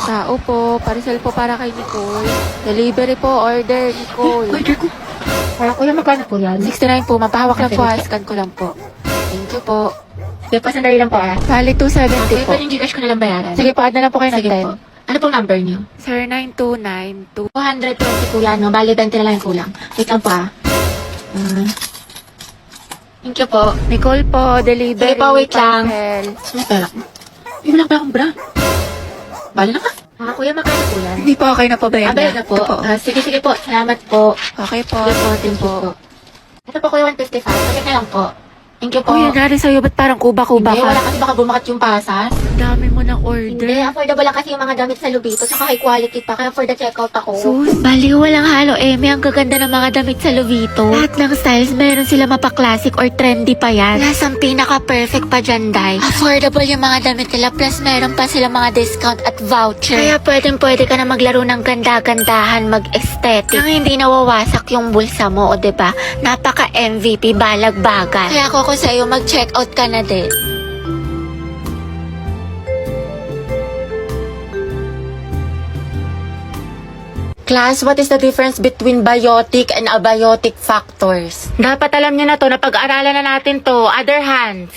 Tao po, parcel po para kay Nicole. Delivery po, order, Nicole. Order ko. Kuya, magkano po yan? 69 po, mapahawak lang po, Sige. scan ko lang po. Thank you po. Sige po, sandali lang po ah. Bali, 270 Okay, po. pwede yung Gcash ko na lang bayaran. Sige po, add na lang po kayo ng Sige 10. po. Ano pong number niyo? Sir, 9292. 220 kuya, no? Bali, 20 na lang yung kulang. Wait lang po ah. Thank you po. Nicole po, delivery. Sige po, wait lang. parcel. May pera ko. Yung lang pala akong bra. Bali na ka. Kuya, magkano po yan? Hindi po, okay na po ba yan? Bayad na po. Ito Sige po. Salamat po. Okay po, Sige po, thank you po. Ito po kuya, 155. Sige na lang po. Thank you po. Kuya, nari sa'yo, ba't parang kuba-kuba Hindi, ka? wala kasi baka bumakat yung pasas. Dami mo ng Hindi, order. affordable lang kasi yung mga damit sa Lubito. Saka high quality pa. Kaya for the checkout ako. Sus, baliw, walang halo, Eme. Ang gaganda ng mga damit sa Lovito. Lahat ng styles, meron sila mapa-classic or trendy pa yan. Plus, ang pinaka-perfect pa dyan, Day. Affordable yung mga damit nila, plus meron pa sila mga discount at voucher. Kaya pwede ka na maglaro ng ganda-gandahan, mag-aesthetic. Nang hindi nawawasak yung bulsa mo, o diba? Napaka-MVP, balag-bagal. Kaya ako sa'yo, mag-checkout ka na din. Class, what is the difference between biotic and abiotic factors? Dapat alam niyo na to, napag-aralan na natin to. Other hands.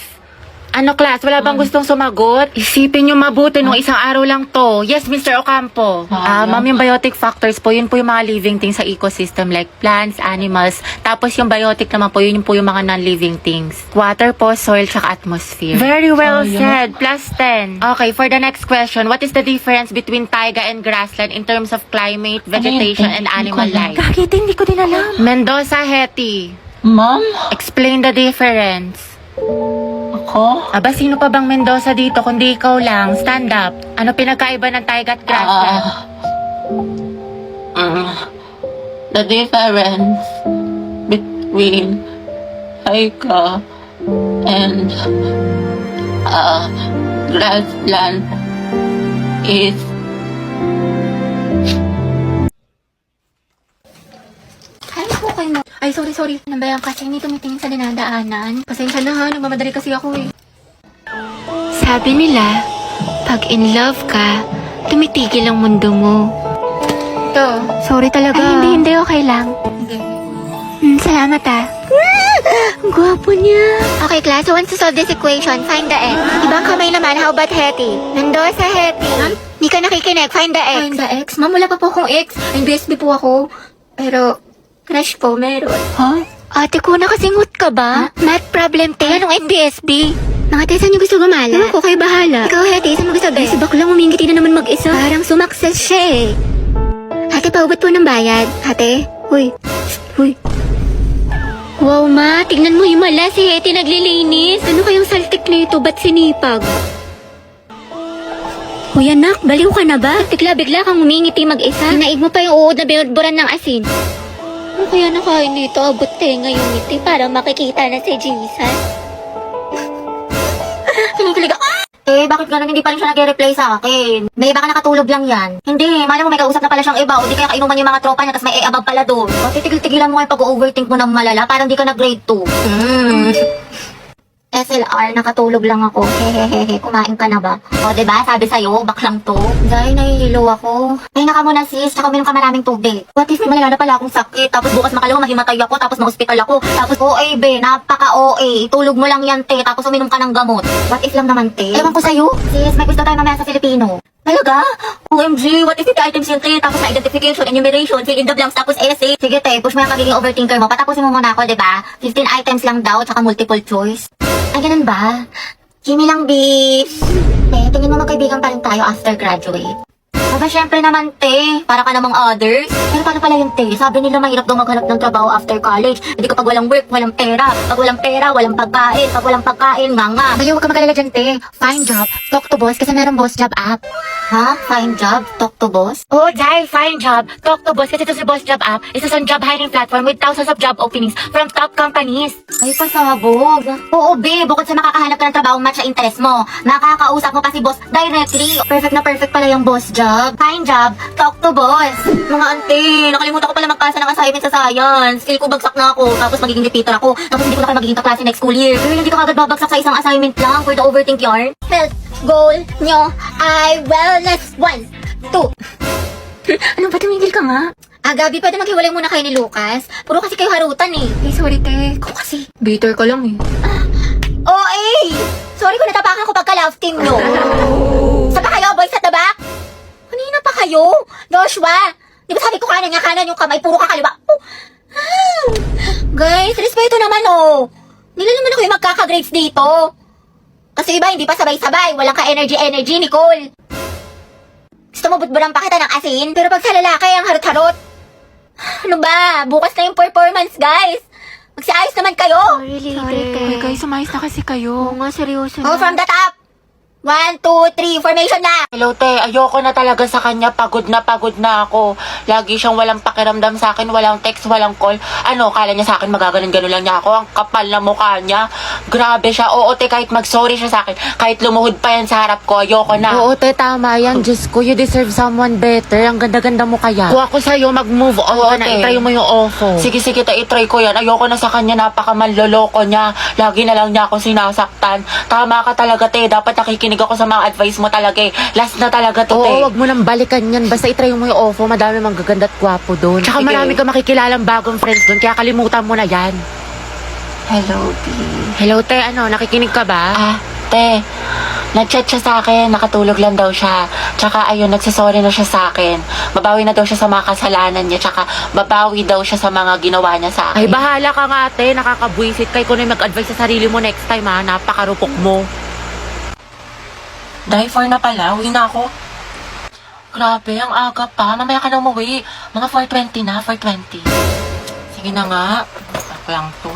Ano, class? Wala bang gustong sumagot? Isipin niyo mabuti nung isang araw lang to. Yes, Mr. Ocampo. Ma'am, yung biotic factors po, yun po yung mga living things sa ecosystem like plants, animals. Tapos yung biotic naman po, yun po yung mga non-living things. Water po, soil, tsaka atmosphere. Very well said. Plus 10. Okay, for the next question, what is the difference between taiga and grassland in terms of climate, vegetation, and animal life? Kakit, hindi ko din alam. Mendoza, Hetty. Ma'am? Explain the difference. Ako? Aba, sino pa bang Mendoza dito kundi ikaw lang? Stand up. Ano pinagkaiba ng taiga at grassland? The difference between Haika and grassland is Ay, po kayo. Ay, sorry. Nambayan kasi hindi tumitingin sa dinadaanan. Pasensya na ha, nagmamadali kasi ako eh. Sabi nila, pag in love ka, tumitigil ang mundo mo. Ito. Sorry talaga. Ay, hindi, okay lang. Salamat ah. Ang gwapo niya. Okay, class, who wants to solve this equation? Find the x. Ibang kamay naman, how about Hetty? Mendoza, Hetty. Hindi ka nakikinig, find the x. Find the x? Ma'am, wala pa po akong x. NBSB po ako. Pero, crush po, meron. Huh? Ate ko, nakasingot ka ba? Math problem, te. Anong NBSB? Mga te, saan niyo gusto gumala? Ewan ko, kayo bahala. Ikaw, Hetty, saan mo gusto ba? Si baklang umingiti na naman mag-isa. Parang sumakses siya eh. Ate, paubat po ng bayad. Ate? Huy. Wow, ma. Tignan mo himala. Si Hetty naglilinis. Ano kayang saltik na ito? Ba't sinipag? Hoy anak, baliw ka na ba? Bigla kang umingiti mag-isa. Hinaig mo pa yung uod na binudburan ng asin. Ano kaya nakain nito? Abot tenga yung ngiti para makikita na si Jesus. Kinikilig ako. Bakit ganun hindi pa rin siya nag-reply sa akin? May baka nakatulog lang yan. Hindi, malam mo may kausap na pala siyang iba o di kaya kainuman yung mga tropa niya tapos may above pala doon. O titigil-tigilan mo yung pag-overthink mo ng malala parang di ka nag-grade 2. SLR, nakatulog lang ako. Hehehehe, kumain ka na ba? O, diba? Sabi sa'yo, baklang to. Dahil nahihilo ako. Ay, naka muna sis, tsaka uminom ka maraming tubig. What if may malala na pala akong sakit? Tapos bukas makalawa, mahimatay ako, tapos na-hospital ako. Tapos OA, be, napaka-OA. Tulog mo lang yan, te, tapos uminom ka ng gamot. What if lang naman, te? Ewan ko sa'yo. Sis, may gusto tayo mamaya sa Filipino. Talaga? OMG, what if 50 items yung te? Tapos na identification, enumeration, fill in the blanks, tapos essay. Sige, te, push mo yung pagiging overthinker mo. Patapusin mo muna ako, diba? 15 items lang daw, tsaka multiple choice. Ay, ganun ba? Kimi lang, bis. Te, tingin mo magkaibigan pa rin tayo after graduate. Aba, syempre naman, te. Para ka namang others. Pero paano pala yung te? Sabi nila mahirap daw maghanap ng trabaho after college. Hindi kapag walang work, walang pera. Pag walang pera, walang pagkain. Pag walang pagkain, nga. Bayo, huwag ka magalala dyan, te. Find job, talk to boss, kasi meron boss job app. Ha? Find job, talk to boss? Oh, Jai, find job. Talk to boss kasi ito si Boss Job App. Isa sa job hiring platform with thousands of job openings from top companies. Ay, pasabog. Oo, be. Bukod sa makakahanap ka ng trabaho match sa interest mo, nakakausap mo pa si boss directly. Perfect na perfect pala yung boss job. Find job, talk to boss. Mga ante, nakalimutan ko pala magkasa ng assignment sa science. Feel ko bagsak na ako, tapos magiging repeater ako. Tapos hindi ko na kayo magiging kaklase next school year. Pero hindi ko agad babagsak sa isang assignment lang for the overthink yarn. Health goal nyo ay wellness 1. Ano ba, tumigil ka nga? Gabi, pwede maghiwalay muna kayo ni Lucas. Puro kasi kayo harutan eh. Sorry, te. Ko kasi. Bitter ka lang eh. Oh, sorry kung natapakan ko pagka-love team, no? Saan pa kayo, boys at the back? Kanina pa kayo? Joshua, di ba sabi ko kanan yung kamay, puro ka kaliwa. Guys, respeto naman, oh. Nila naman ako yung magkaka-grades dito. Kasi iba, hindi pa sabay-sabay. Walang ka-energy, Nicole. Gusto mo butburan pa kita ng asin? Pero pag sa lalaki, ang harot-harot. Ano ba? Bukas na yung performance, guys. Magsiayos naman kayo. Sorry, guys, sumayos na kasi kayo. nga, seryoso na. Oh, from the top. 1, 2, 3, formation na. Hello, te. Ayoko na talaga sa kanya. Pagod na ako. Lagi siyang walang pakiramdam sa akin. Walang text, walang call. Ano, kala niya sa akin magaganon-ganon lang niya ako. Ang kapal na mukha niya. Grabe siya. Oo, te, kahit mag-sorry siya sa akin. Kahit lumuhod pa yan sa harap ko, ayoko na. Oo, te, tama yan. Diyos ko, you deserve someone better. Ang ganda-ganda mo kaya. Kung ako sa'yo, mag-move on ka na. Itry mo yung ofo. Sige, te, itry ko yan. Ayoko na sa kanya. Napakamanloloko niya. Lagi na lang niya ako sinasaktan. Tama ka talaga, te. Dapat nakikinig ako sa mga advice mo talaga eh. Last na talaga to, te. Oo, wag mo nang balikan yan. Basta itry mo yung ofo. Madami manggaganda at gwapo doon. Tsaka marami ka makikilalang bagong friends doon. Kaya kalimutan mo na yan. hello, B. Hello, te. Ano, nakikinig ka ba? Te, nag-chat siya sa akin, nakatulog lang daw siya. Tsaka ayun, nagsasorry na siya sa akin. Babawi na daw siya sa mga kasalanan niya. Tsaka babawi daw siya sa mga ginawa niya sa akin. Ay, bahala ka nga, te. Nakakabwisit kay kung na mag-advise sa sarili mo next time, ha. Napakarupok mo. Dahil 4 na pala, uwi na ako. Grabe, ang aga pa. Mamaya ka na umuwi. Mga 4:20 na, 4:20. Sige na nga. Ako lang to.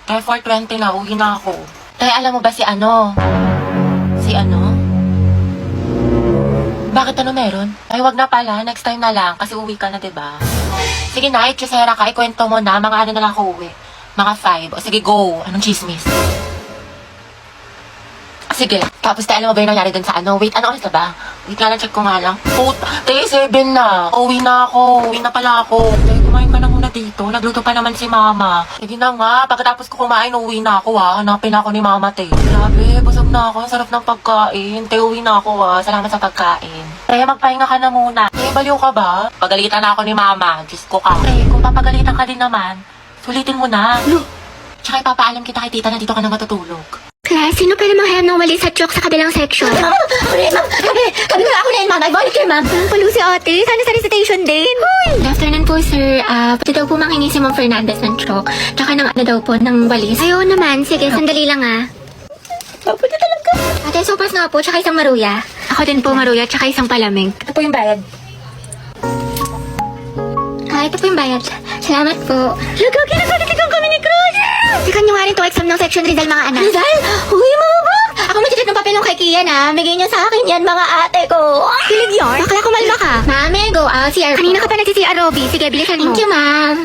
Dahil 4:20 na, uwi na ako. Tay, alam mo ba si ano? Si ano? Bakit ano meron? Ay, wag na pala. Next time na lang. Kasi uwi ka na, diba? Sige na, itchusera ka. Ikwento mo na. Mga ano na lang ako uwi. Mga 5. O sige, go. Anong chismis? Sige. Tapos tayo, alam mo ba yung nangyari dun sa ano? Wait, ano oras na ba? Wait nga lang, check ko nga lang. Tayo, 7 na. Uwi na ako. Uwi na pala ako. Tayo, kumain ka na muna dito. Nagluto pa naman si mama. Sige na nga. Pagkatapos ko kumain, uwi na ako ha. Hanapin ako ni mama, te. Grabe, busog na ako. Ang sarap ng pagkain. Tayo, uwi na ako ha. Salamat sa pagkain. Tayo, magpahinga ka na muna. Tayo, baliw ka ba? Pagalitan na ako ni mama. Diyos ko ka. Tayo, kung papagalitan ka din naman, sulitin mo na. Tsaka ipapaalam kita kay tita na dito ka na matutulog. Class, sino pwede manghayam ng walis at chalk sa kabilang section? Kami na ako na yun, ma'am. I volunteer, ma'am. Palo si ate. Sana sa recitation din. Good afternoon po, sir. Pwede daw po manghingi si Ma'am Fernandez ng chalk. Tsaka ng ano daw po, ng walis. Ayaw naman. Sige, sandali lang Pwede talaga. Ate, sopas nga po, tsaka isang maruya. Ako din po, maruya, tsaka isang palamig. Ito po yung bayad. Ito po yung bayad. Salamat po. Lagagi na ganitigang kami ni Cruz! Sikan nyo nga rin to exam ng section Rizal, mga anak. Rizal? Uy, mga bag! Ako magsisit ng papel ng kay Kian, ha? Bigay niyo sa akin yan, mga ate ko. Kilig yarn? Bakla, kumalma ka. Mami, go out. CR po. Kanina ka pa nagsi-CR, Robby. Sige, bilisan mo. Thank you, ma'am.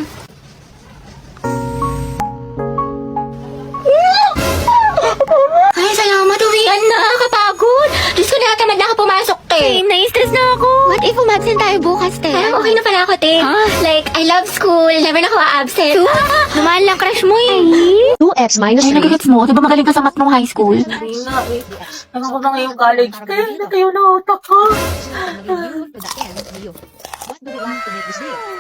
Ay, salamat. Uwian na. Kapagod. Diyos ko, nakatamad na ako pumasok, te. Same, na-stress na ako. What if umabsent tayo bukas, te? Parang okay na pala ako, te. Like, I love school. Never na ako a-absent. Lumaan lang crush mo eh. 2x minus Ay, 3. nagagets mo. Di ba magaling ka sa math nung high school? Hindi nga eh. Naman ko ba ngayong college? Kaya natayo na utak ko.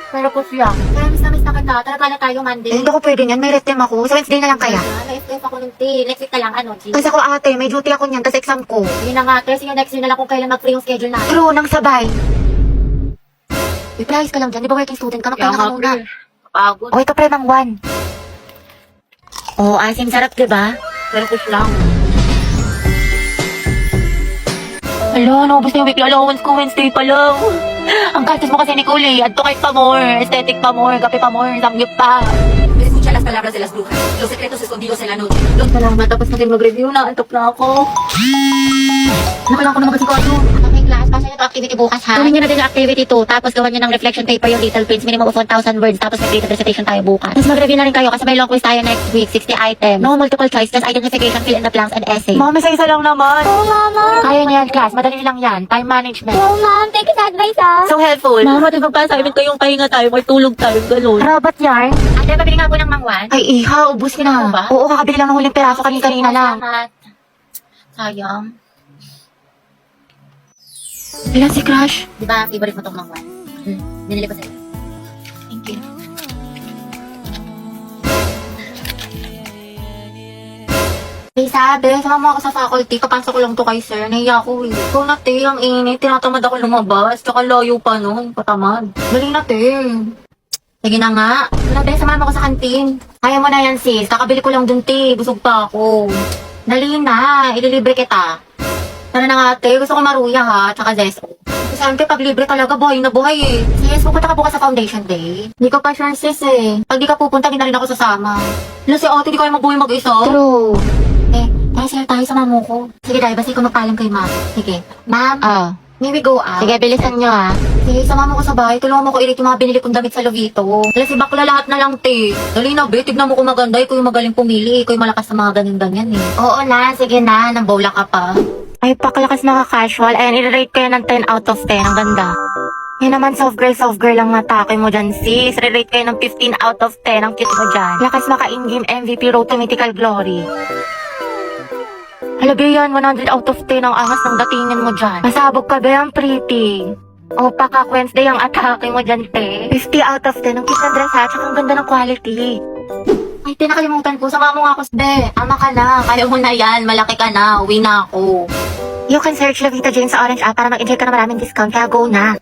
Pero po siya. Kaya miss na kita. Talaga na tayo Monday. Hindi ko pwede yan. May rest time ako. Sa Wednesday na lang kaya. Na-stress ako ng tea. Next week na lang, ano, G. Kasi ako ate, may duty ako niyan. Kasi exam ko. Yun na nga, kasi yung next week na lang kung kailan mag-free yung schedule natin. Pero nang sabay. Iprayos ka lang dyan. Di ba working student ka? Magpahinga ka muna. Pagod. O ito pre, mang 1. Oh, asim sarap, di ba? Pero push lang. Alo, naubos na yung weekly allowance ko. Wednesday pa lang. Ang gastos mo kasi, Nicole, eh. Add to kahit pa more. Aesthetic pa more. Kape pa more. Samgyup pa. Escucha las palabras de las brujas, los secretos escondidos en la noche. Salamat, tapos natin mag-review na. Antok na ako. Nakailangan ko na mag-asikaso. Okay, class. Pasa nyo ito activity bukas, ha? Gawin nyo na din yung activity 2. Tapos gawin nyo ng reflection paper yung little prints. Minimum of 1,000 words. Tapos mag-creative recitation tayo bukas. Tapos mag-review na rin kayo kasi may long quiz tayo next week. 60 items. No multiple choice. Just identification, fill in the blanks, and essay. Mama, isa lang naman. Oh, mama. Kaya niya yan, class. Madali lang yan. Time management. Oh, ma'am. Thank you sa advice, ha? So helpful. Mama, di ba pa assignment ko yung pahinga tayo, may tulog tayo, gano'n. Rabat yarn. Ate, pabili nga po ng mangwan. Ay, iha. Ubus ka na. Ano ba? Oo, kakabili lang ng huling peraso kanina lang. Salamat. Sayang. Ilan si Crush? Di ba, favorite mo tong mangwan? Binili ko sa'yo. Thank you. Sabi, sama mo ako sa faculty. Kapasok ko lang to kay sir. Nahiya ako eh. Ikaw na, te. Ang init. Tinatamad ako lumabas. Tsaka layo pa nun. Patamad. Dali na, te. Sige na nga. Wala, te. Samahan mo ako sa kantin. Kaya mo na yan, sis. Kakabili ko lang dun, te. Busog pa ako. Dali na. Ililibre kita. Tara na nga, te. Gusto ko maruya, ha. Tsaka zeso. Siyempre, pag libre talaga, buhay na buhay eh. Sis, pupunta ka bukas sa foundation day. Hindi ko pa sure, sis eh. Pag di ka pupunta, di na rin ako sasama. Wala si ate, di kayo mabuhay mag-isa. True. Tayo sir, tayo sa mamo ko. Sige, dahil basta ikaw magpaalam kay ma'am. Sige. Ma'am, Oh. may we go out? Sige, bilisan nyo ah. Sige, sama mo ko sa bahay. Tulungan mo ko i-rate yung mga binili kong damit sa Lovito. Wala si bakla lahat na lang, te. Dali na, be. Tignan mo kung maganda. Ikaw yung magaling pumili. Ikaw yung malakas sa mga ganyan-ganyan eh. Oo na, sige na. Nang bowla ka pa. Ay, paklakas naka-casual. Ayan, i-rate ko yan ng 10 out of 10. Ang ganda. Yan naman, soft girl lang natake mo dyan, sis. Re-rate kayo ng 15 out of 10. Ang cute mo dyan. Lakas maka-in-game MVP Road to Mythical Glory. Hala, be, yan. 100 out of 10 ang angas ng datingin mo dyan. Masabog ka, be. Ang pretty. O, pakak Wednesday ang atake mo dyan, te. 50 out of 10. Ang cute ng dress, ha? Tsaka ang ganda ng quality. Ay, tinakalimutan ko. Sama mo nga ako. Be, ama ka na. Kaya mo na yan. Malaki ka na. Uwi na ako. You can search Lovita Jane sa Orange app para mag-enjoy ka na maraming discount. Kaya go na.